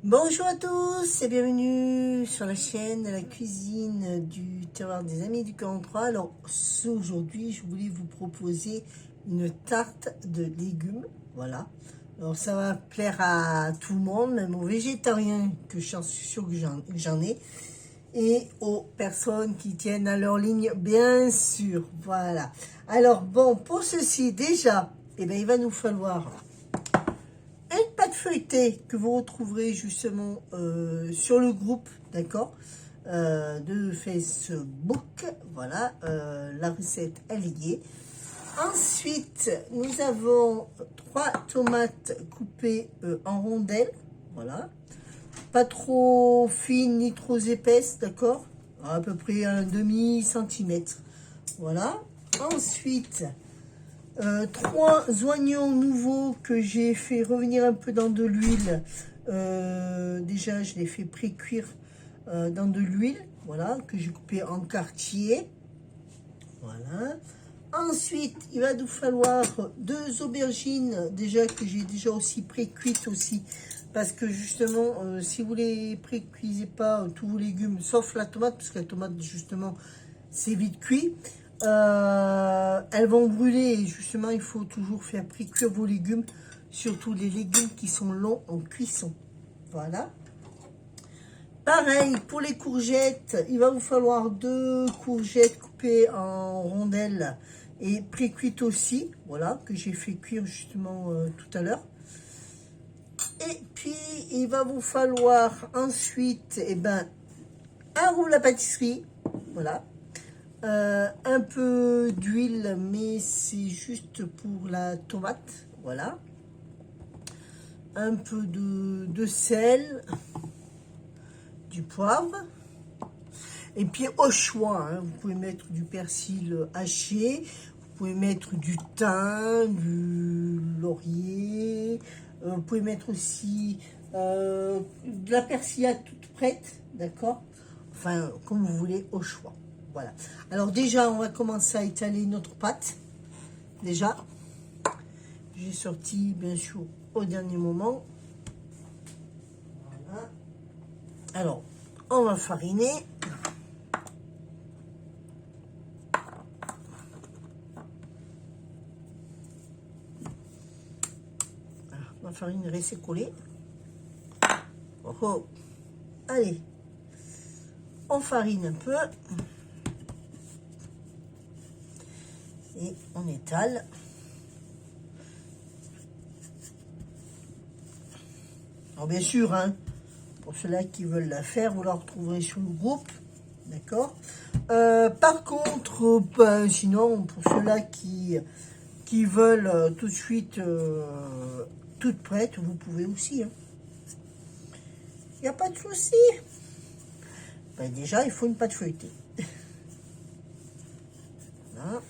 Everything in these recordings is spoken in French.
Bonjour à tous et bienvenue sur la chaîne de la cuisine du terroir des amis du 43. Alors aujourd'hui je voulais vous proposer une tarte de légumes, voilà. Alors ça va plaire à tout le monde, même aux végétariens que je suis sûr que j'en ai, et aux personnes qui tiennent à leur ligne, bien sûr, voilà. Alors bon, pour ceci déjà, il va nous falloir une pâte feuilletée que vous retrouverez justement sur le groupe, d'accord, de Facebook. Voilà, la recette elle y est. Ensuite, nous avons 3 tomates coupées en rondelles, voilà, pas trop fines ni trop épaisses, d'accord, à peu près un demi-centimètre, voilà. Ensuite, 3 oignons nouveaux que j'ai fait revenir un peu dans de l'huile. Déjà, je les fait pré-cuire dans de l'huile, voilà, que j'ai coupé en quartiers. Voilà. Ensuite, il va nous falloir 2 aubergines, déjà que j'ai déjà aussi pré-cuites aussi, parce que justement, si vous les pré-cuisez pas tous vos légumes, sauf la tomate, parce que la tomate justement c'est vite cuit, elles vont brûler et justement il faut toujours faire pré-cuire vos légumes, surtout les légumes qui sont longs en cuisson. Voilà. Pareil pour les courgettes, il va vous falloir 2 courgettes coupées en rondelles et pré-cuites aussi, voilà, que j'ai fait cuire justement tout à l'heure. Et puis il va vous falloir ensuite un roux à pâtisserie, voilà. Un peu d'huile, mais c'est juste pour la tomate, voilà. Un peu de sel, du poivre, et puis au choix, hein, vous pouvez mettre du persil haché, vous pouvez mettre du thym, du laurier, vous pouvez mettre aussi de la persillade toute prête, d'accord, enfin comme vous voulez, au choix. Voilà. Alors déjà, on va commencer à étaler notre pâte. Déjà, j'ai sorti bien sûr au dernier moment. Voilà. Alors, on va fariner. Alors, ma farine est restée collée. Oh, oh. Allez, on farine un peu. Et on étale. Alors bien sûr, hein, pour ceux-là qui veulent la faire, vous la retrouverez sur le groupe, d'accord. Par contre, sinon, pour ceux-là qui veulent tout de suite toute prête, vous pouvez aussi. Hein. Il n'y a pas de souci. Déjà, il faut une pâte feuilletée. Voilà.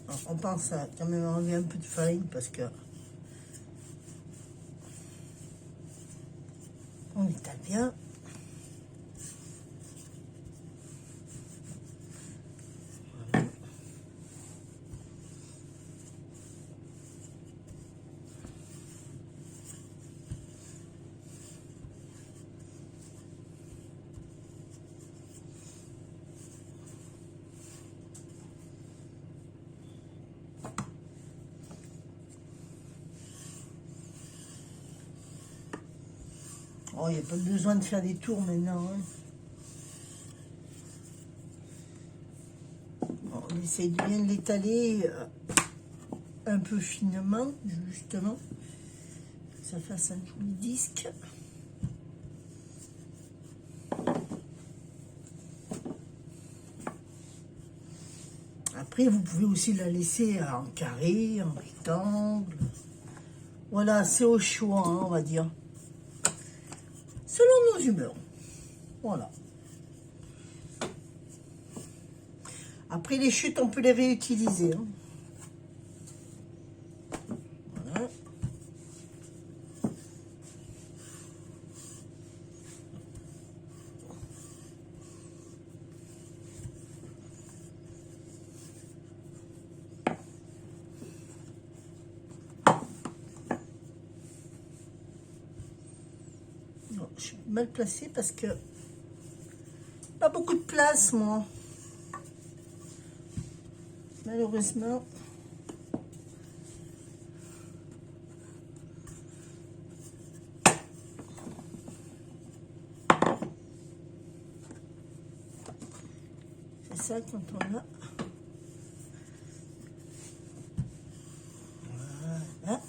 Alors, on pense à quand même enlever un peu de farine parce que on étale bien. Oh, il n'y a pas besoin de faire des tours maintenant. Hein. Bon, on essaye de bien l'étaler un peu finement, justement. Que ça fasse un joli disque. Après, vous pouvez aussi la laisser en carré, en rectangle. Voilà, c'est au choix, hein, on va dire. Selon nos humeurs. Voilà. Après les chutes, on peut les réutiliser. Hein. Voilà. Non, je suis mal placée parce que pas beaucoup de place, moi. Malheureusement. C'est ça quand on a. Voilà.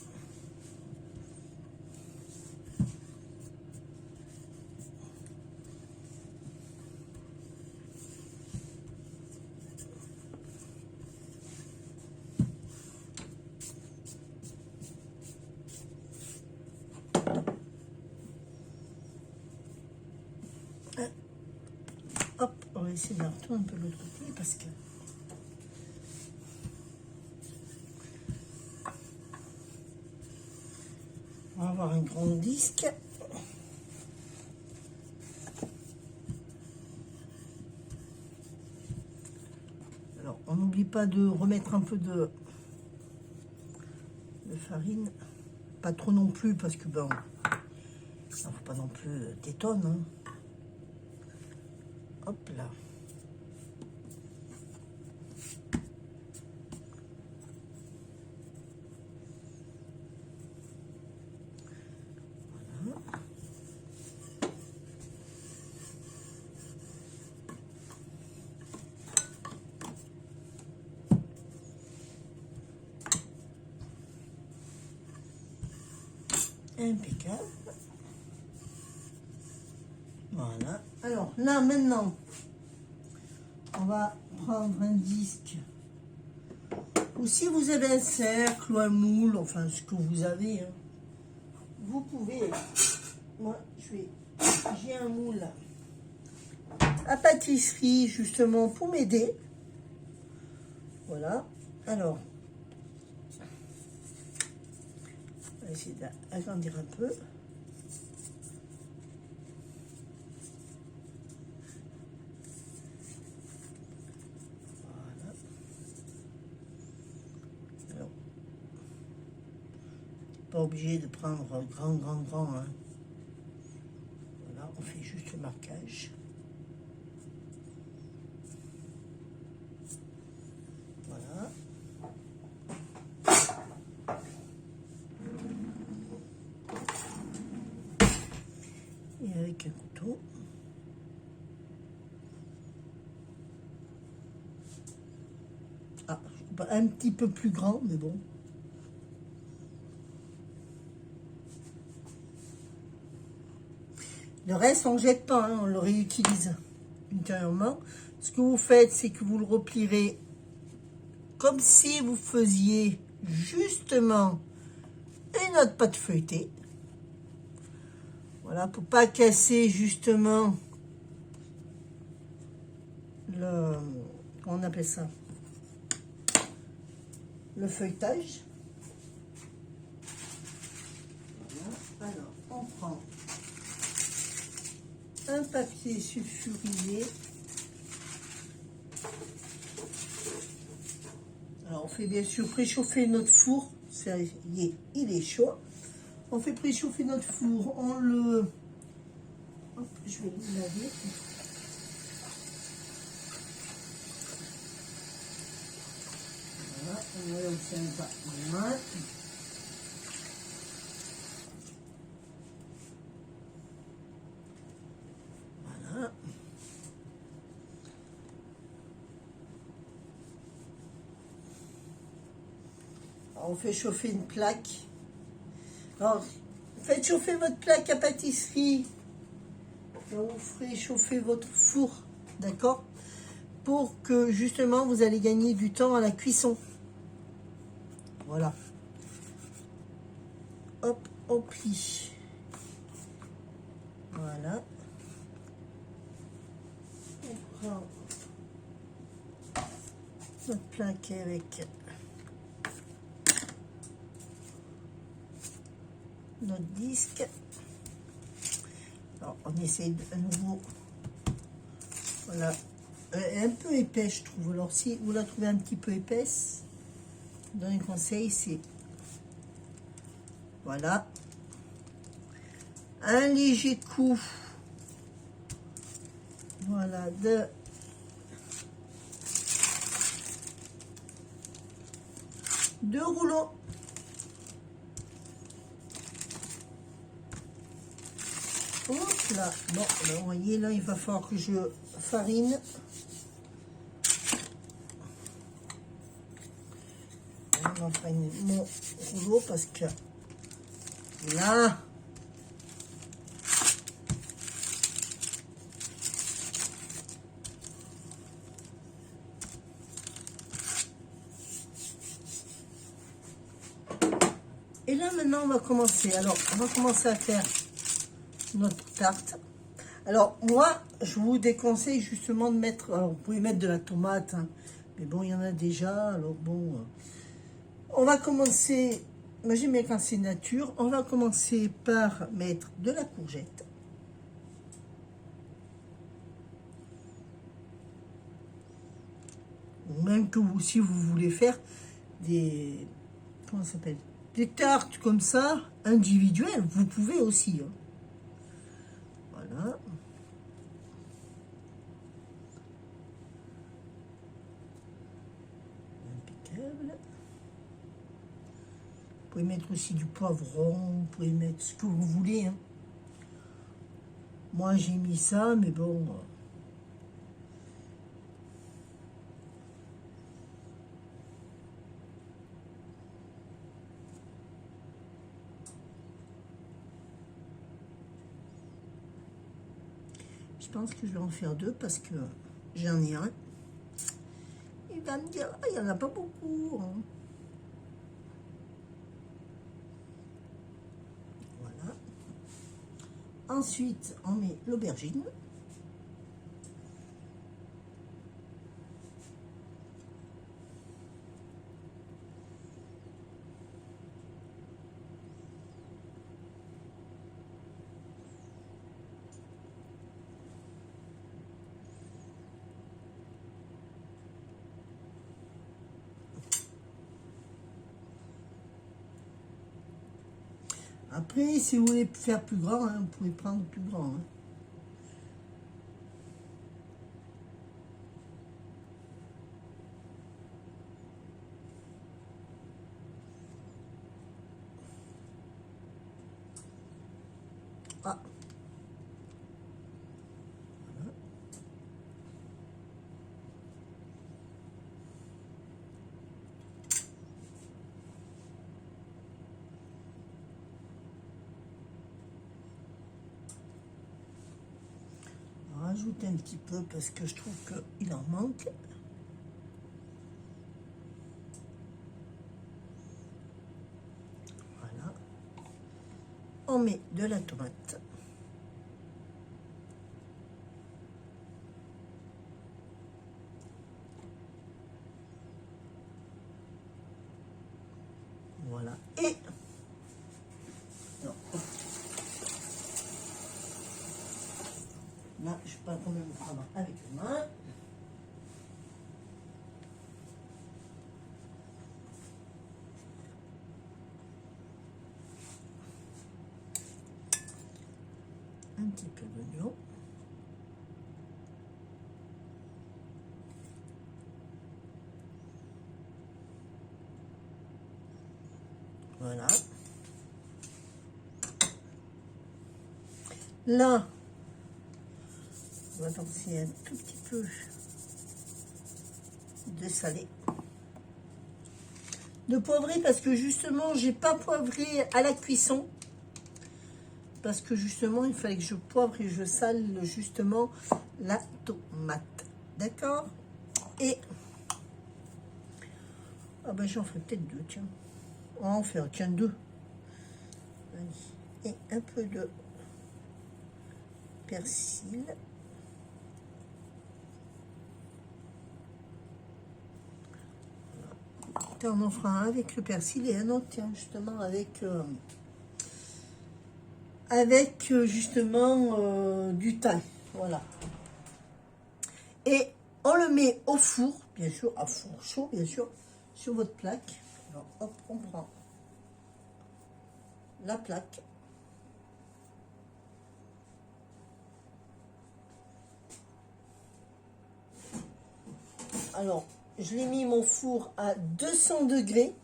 Hop, on va essayer de la retourner un peu de l'autre côté parce que on va avoir un grand disque. Alors, on n'oublie pas de remettre un peu de farine. Pas trop non plus parce que bon, il ne faut pas non plus des tonnes. Hein. Hop là. Impeccable. Voilà. Alors là maintenant, on va prendre un disque. Ou si vous avez un cercle ou un moule, enfin ce que vous avez, hein, vous pouvez. Moi, j'ai un moule à pâtisserie justement pour m'aider. Voilà. Alors, on va essayer d'agrandir un peu. Voilà. Alors, pas obligé de prendre grand. Hein. Voilà, on fait juste le marquage. Voilà. Et avec un couteau. Ah, un petit peu plus grand, mais bon. Le reste, on ne jette pas, hein, on le réutilise ultérieurement. Ce que vous faites, c'est que vous le replierez comme si vous faisiez justement une autre pâte feuilletée. Voilà, pour pas casser justement le, comment on appelle ça, le feuilletage. Voilà. Alors, on prend un papier sulfurisé. Alors, on fait bien sûr préchauffer notre four. Ça y est, il est chaud. On fait préchauffer notre four. On le... Hop, je vais le laver. Voilà, on va aussi un peu moins. Voilà. Alors, on fait chauffer une plaque. Alors, faites chauffer votre plaque à pâtisserie. Et vous ferez chauffer votre four, d'accord? Pour que justement vous allez gagner du temps à la cuisson. Voilà. Hop, on plie. Voilà. On prend notre plaqué avec notre disque. Alors, on essaye à nouveau. Voilà. Un peu épais, je trouve. Alors, si vous la trouvez un petit peu épaisse, je donne un conseil, c'est voilà. Un léger coup. Voilà, deux rouleaux. Hop là. Bon, alors, vous voyez, là, il va falloir que je farine. On va fariner mon rouleau parce que là, et là, maintenant, on va commencer. Alors, on va commencer à faire notre tarte. Alors, moi, je vous déconseille justement de mettre... Alors, vous pouvez mettre de la tomate, hein, mais bon, il y en a déjà. Alors, bon, on va commencer... Moi, j'aime bien quand c'est nature. On va commencer par mettre de la courgette. Ou même que vous, si vous voulez faire des... Comment ça s'appelle? Des tartes comme ça, individuelles, vous pouvez aussi. Hein. Voilà. Impeccable. Vous pouvez mettre aussi du poivron, vous pouvez mettre ce que vous voulez. Hein. Moi, j'ai mis ça, mais bon... Je pense que je vais en faire deux parce que j'en ai un. Il va me dire, ah, il n'y en a pas beaucoup. Hein. Voilà. Ensuite, on met l'aubergine. Après, si vous voulez faire plus grand, hein, vous pouvez prendre plus grand. Hein. Ah. Voilà. Rajouter un petit peu parce que je trouve qu'il en manque. Voilà. On met de la tomate. Voilà. Et non. Là, je ne sais pas quand même prendre avec les mains. Un petit peu d'oignon. Voilà. Là, on va danser un tout petit peu de salé. De poivrer parce que justement, j'ai pas poivré à la cuisson. Parce que justement, il fallait que je poivre et je sale justement la tomate. D'accord? Et... Ah ben j'en ferai peut-être deux, tiens. On va en faire, tiens, deux. Et un peu de persil. On en fera un avec le persil et un autre, tiens, justement, avec justement du thym. Voilà. Et on le met au four, bien sûr, à four chaud, bien sûr, sur votre plaque. Alors, hop, on prend la plaque. Alors, je l'ai mis mon four à 200 degrés.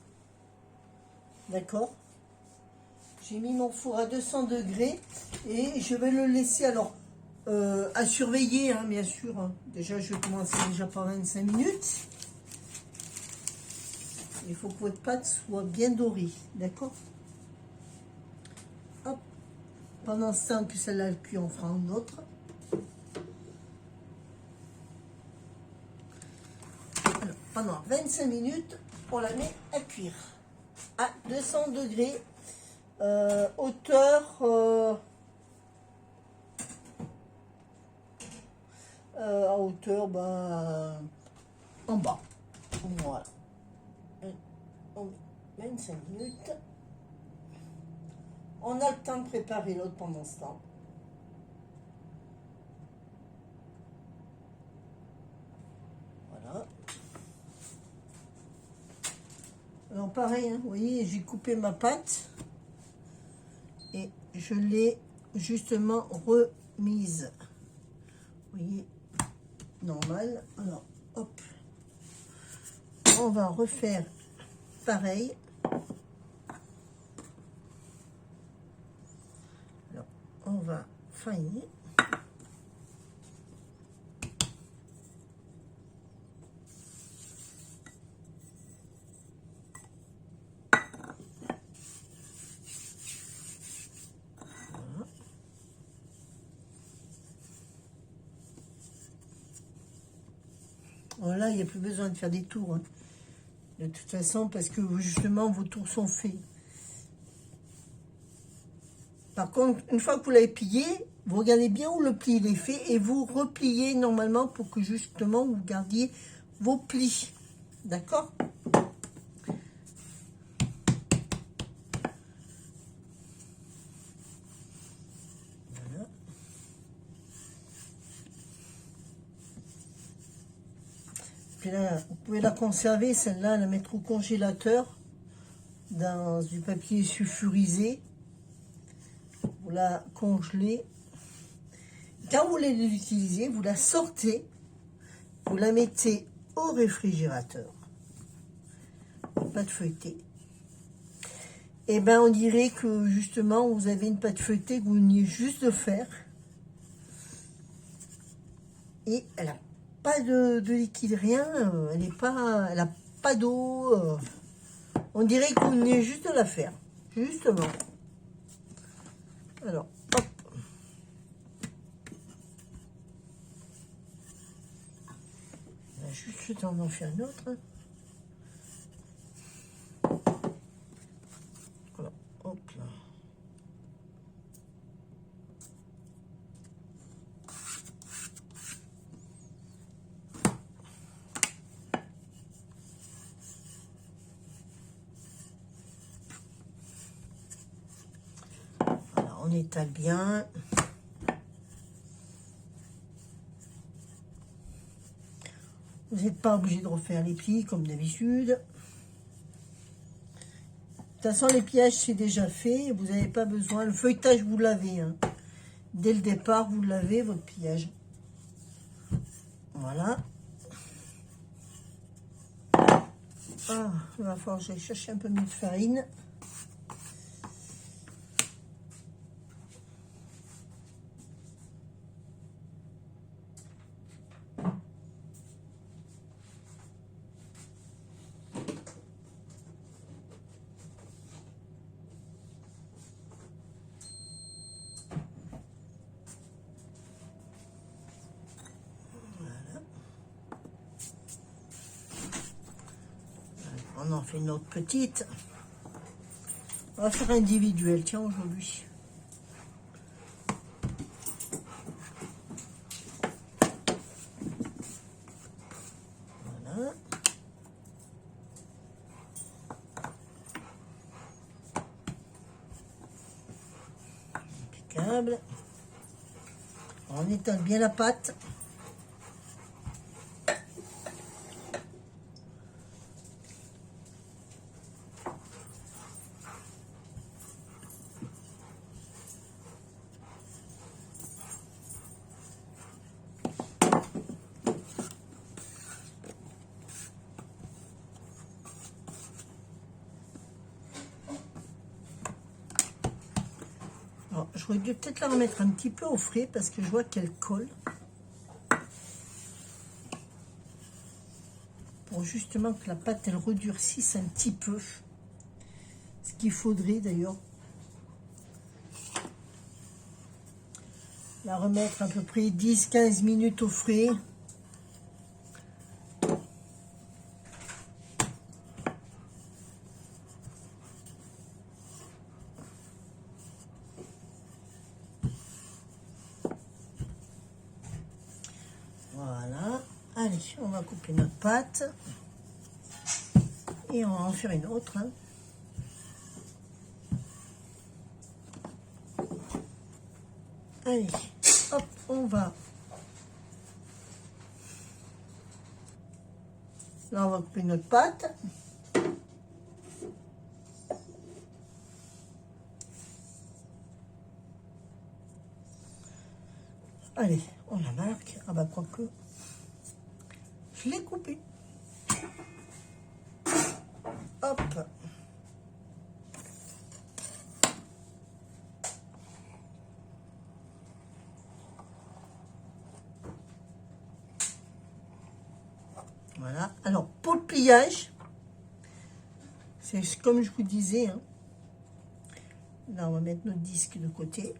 D'accord? J'ai mis mon four à 200 degrés et je vais le laisser, alors, à surveiller, hein, bien sûr. Hein. Déjà, je vais commencer déjà par 25 minutes. Il faut que votre pâte soit bien dorée. D'accord? Hop. Pendant ce temps que celle-là cuit, on fera une autre. Alors, pendant 25 minutes, on la met à cuire à 200 degrés, à hauteur en bas. Voilà. On met 25 minutes. On a le temps de préparer l'autre pendant ce temps. Voilà. Alors pareil, hein, vous voyez, j'ai coupé ma pâte et je l'ai justement remise. Vous voyez, normal. Alors, hop. On va refaire pareil. Alors, on va faillir. Voilà, il n'y a plus besoin de faire des tours. Hein. De toute façon, parce que justement, vos tours sont faits. Par contre, une fois que vous l'avez plié, vous regardez bien où le pli il est fait et vous repliez normalement pour que justement vous gardiez vos plis. D'accord? Voilà. Puis là, vous pouvez la conserver, celle-là, la mettre au congélateur dans du papier sulfurisé. Vous la congelez. Quand vous voulez l'utiliser, vous la sortez, vous la mettez au réfrigérateur. Pâte feuilletée. Et ben on dirait que justement vous avez une pâte feuilletée que vous venez juste de faire. Et elle n'a pas de liquide, rien. Elle n'a pas d'eau. On dirait que vous venez juste de la faire. Justement. Alors, hop. On a juste le temps d'en faire une autre. Voilà, hop là. Voilà, on étale bien. Vous n'êtes pas obligé de refaire les plis comme d'habitude. De toute façon, les pliages, c'est déjà fait. Vous n'avez pas besoin. Le feuilletage, vous l'avez. Hein. Dès le départ, vous l'avez, votre pliage. Voilà. Ah, il va falloir que j'aille chercher un peu mieux de farine. On en fait une autre petite. On va faire individuel, tiens, aujourd'hui. Voilà. impeccable. On étale bien la pâte. J'aurais dû peut-être la remettre un petit peu au frais parce que je vois qu'elle colle. Pour justement que la pâte elle redurcisse un petit peu. Ce qu'il faudrait d'ailleurs. La remettre à peu près 10-15 minutes au frais. Voilà. Allez, on va couper notre pâte. Et on va en faire une autre. Hein. Allez, hop, on va. Là, on va couper notre pâte. Allez, on la marque. Ah bah, quoique, je l'ai coupé. Hop. Voilà. Alors, pour le pliage, c'est comme je vous disais. Hein. Là, on va mettre notre disque de côté.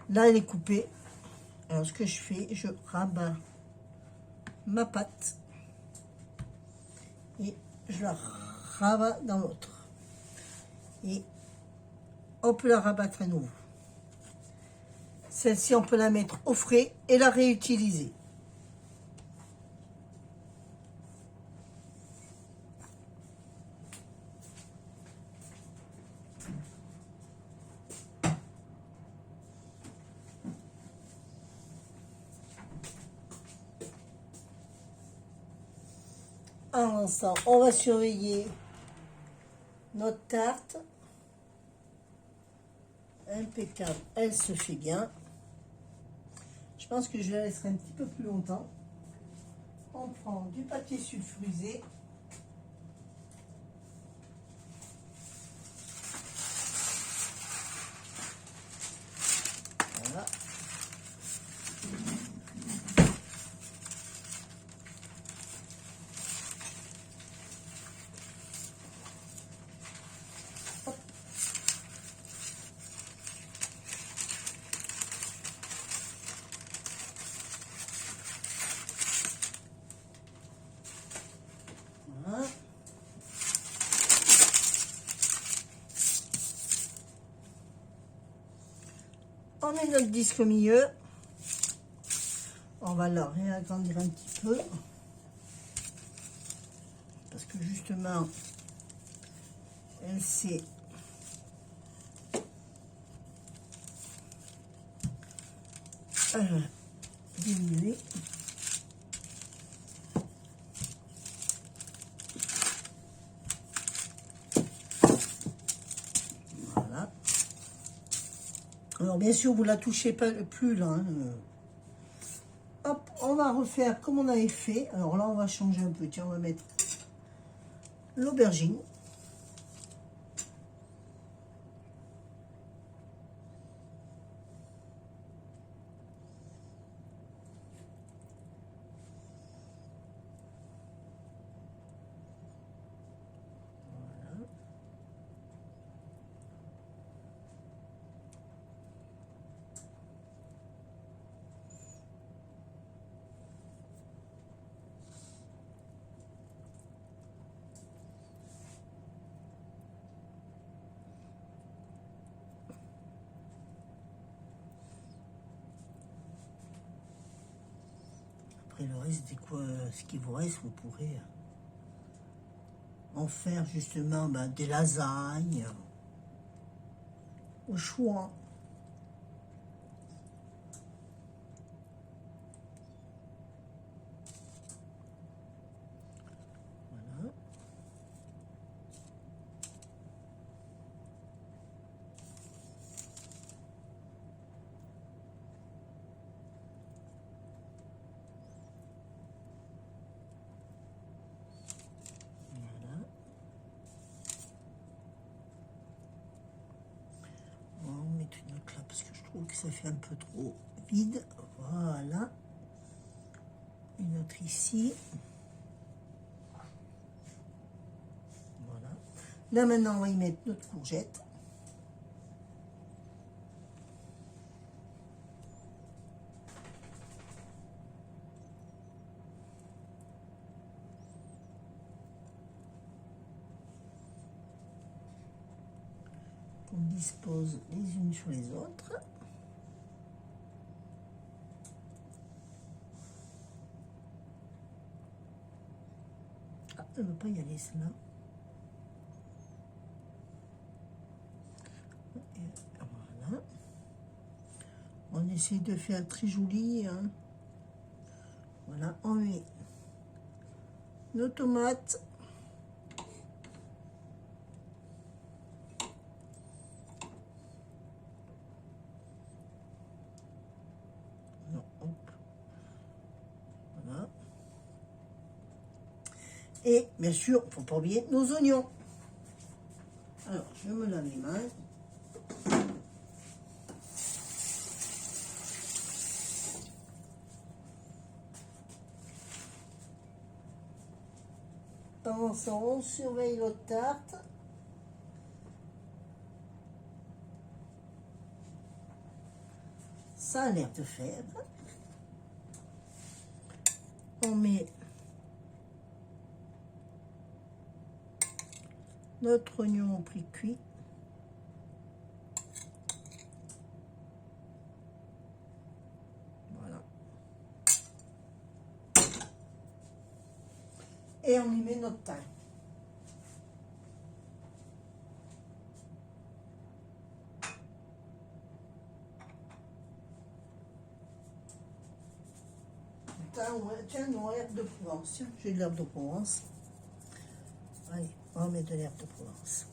Là, elle est coupée. Alors, ce que je fais, je rabats ma pâte et je la rabats dans l'autre. Et on peut la rabattre à nouveau. Celle-ci, on peut la mettre au frais et la réutiliser. Avant ça, on va surveiller notre tarte. Impeccable, elle se fait bien. Je pense que je la laisserai un petit peu plus longtemps. On prend du papier sulfurisé. Voilà. Voilà. On met notre disque au milieu. On va le réagrandir un petit peu. Parce que justement, elle s'est diminuée. Voilà. Alors bien sûr, vous la touchez pas plus là. Hein. Hop, on va refaire comme on avait fait. Alors là, on va changer un peu. Tiens, on va mettre l'aubergine. Après le reste, ce qui vous reste, vous pourrez en faire justement des lasagnes au choix. trouve que ça fait un peu trop vide. Voilà. Une autre ici. Voilà. Là maintenant on va y mettre notre courgette. On dispose les unes sur les autres. Ah, elle ne veut pas y aller celle-là. Voilà. On essaie de faire très joli. Hein. Voilà, on met nos tomates. Voilà. Et bien sûr, il ne faut pas oublier nos oignons. Alors, je me lave les mains. Pendant ce temps, on surveille notre tarte. Ça a l'air de faire. On met notre oignon au pré-cuit. Voilà. Et on y met notre thym. Tiens, non, herbe de Provence. Tiens, j'ai de l'herbe de Provence. Allez, on va mettre de l'herbe de Provence.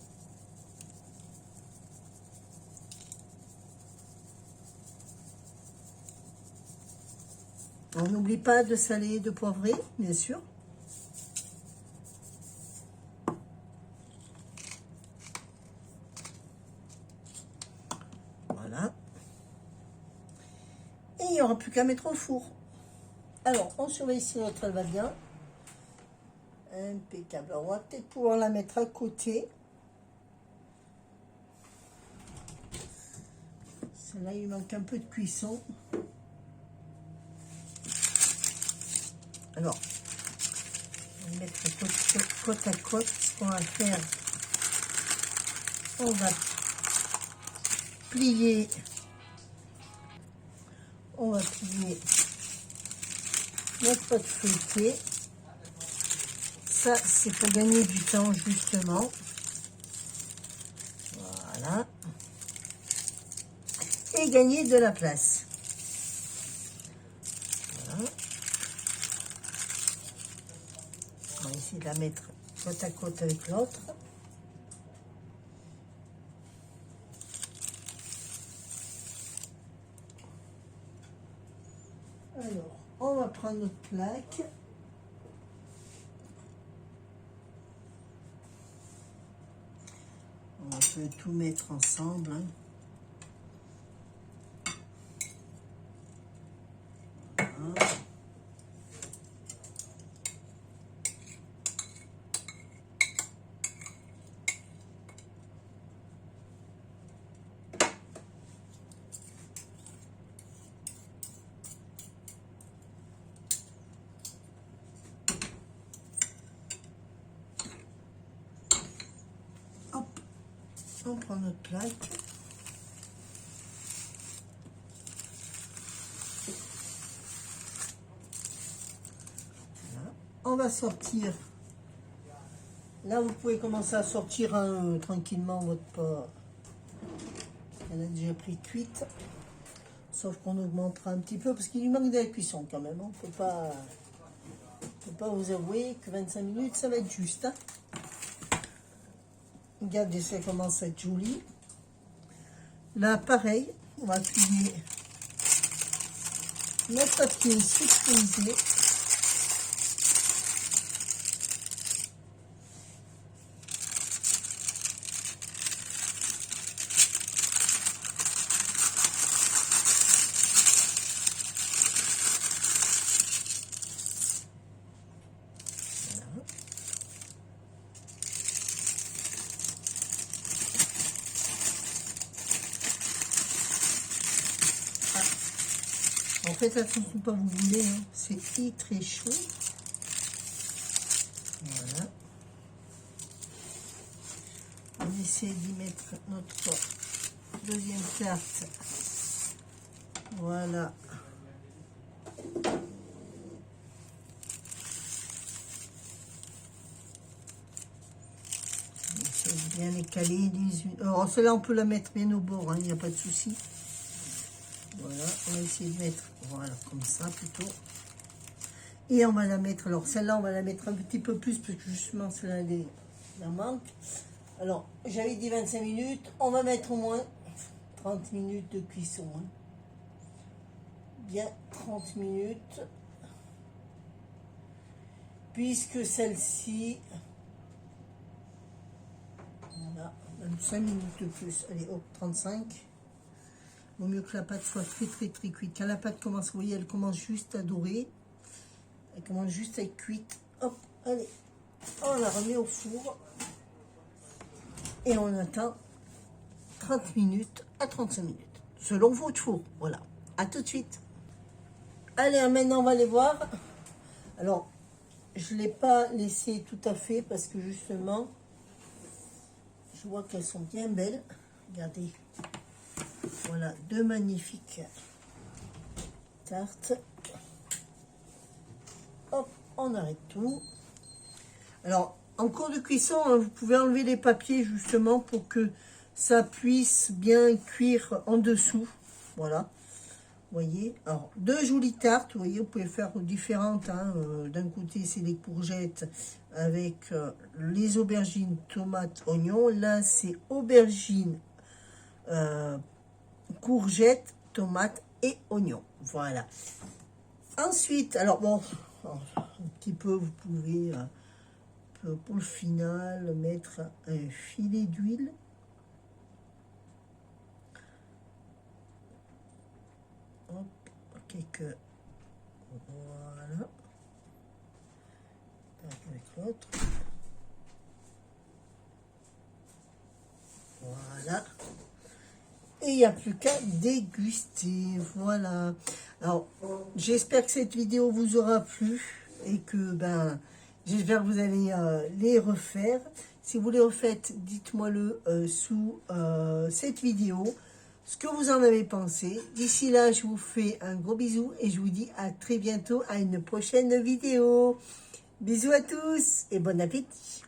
On n'oublie pas de saler, de poivrer, bien sûr. Voilà. Et il n'y aura plus qu'à mettre au four. Alors, on surveille si notre elle va bien. Impeccable. Alors, on va peut-être pouvoir la mettre à côté. Celle-là, il manque un peu de cuisson. Alors, on va mettre côte à côte. Ce qu'on va faire, on va plier. On va plier notre pâte feuilletée. Ça, c'est pour gagner du temps, justement. Voilà. Et gagner de la place. Voilà. On va essayer de la mettre côte à côte avec l'autre. Alors, on va prendre notre plaque. On peut tout mettre ensemble. Hein. Voilà. Hop, on prend notre plaque. Voilà. On va sortir. Là, vous pouvez commencer à sortir tranquillement votre pot. Elle a déjà pris cuite. Sauf qu'on augmentera un petit peu parce qu'il lui manque de la cuisson quand même. On ne peut pas vous avouer que 25 minutes, ça va être juste. Hein. Regardez, ça commence à être joli. Là, pareil, on va appuyer notre papier sulfurisé. faites attention pas vous brûler, hein. C'est très chaud. Voilà. On essaie d'y mettre notre deuxième tarte. Voilà. On essaie de bien les caler les unes. Alors celle-là on peut la mettre bien au bord, hein, il n'y a pas de souci. Voilà, on va essayer de mettre, voilà, comme ça plutôt. Et on va la mettre, alors celle-là on va la mettre un petit peu plus parce que justement celle-là il en manque. Alors j'avais dit 25 minutes, on va mettre au moins 30 minutes de cuisson. Hein. Bien 30 minutes. Puisque celle-ci, voilà, même 5 minutes de plus, allez hop, 35. Vaut mieux que la pâte soit très cuite. Quand la pâte commence, vous voyez, elle commence juste à dorer. Elle commence juste à être cuite. Hop, allez, on la remet au four. Et on attend 30 minutes à 35 minutes. Selon votre four, voilà. À tout de suite. Allez, maintenant on va les voir. Alors, je ne l'ai pas laissé tout à fait parce que justement, je vois qu'elles sont bien belles. Regardez. Voilà, deux magnifiques tartes. Hop, on arrête tout. Alors, en cours de cuisson, hein, vous pouvez enlever les papiers justement pour que ça puisse bien cuire en dessous. Voilà. Vous voyez, alors deux jolies tartes, vous voyez, vous pouvez faire différentes. Hein. D'un côté, c'est les courgettes avec les aubergines, tomates, oignons. Là, c'est aubergines, courgettes, tomates et oignons. Voilà. Ensuite, alors bon, un petit peu, vous pouvez, pour le final, mettre un filet d'huile. Hop, quelques, voilà, avec l'autre, voilà, et il n'y a plus qu'à déguster, voilà. Alors, j'espère que cette vidéo vous aura plu, et que, ben, j'espère que vous allez les refaire. Si vous les refaites, dites-moi-le sous cette vidéo. Ce que vous en avez pensé. D'ici là, je vous fais un gros bisou et je vous dis à très bientôt à une prochaine vidéo. Bisous à tous et bon appétit.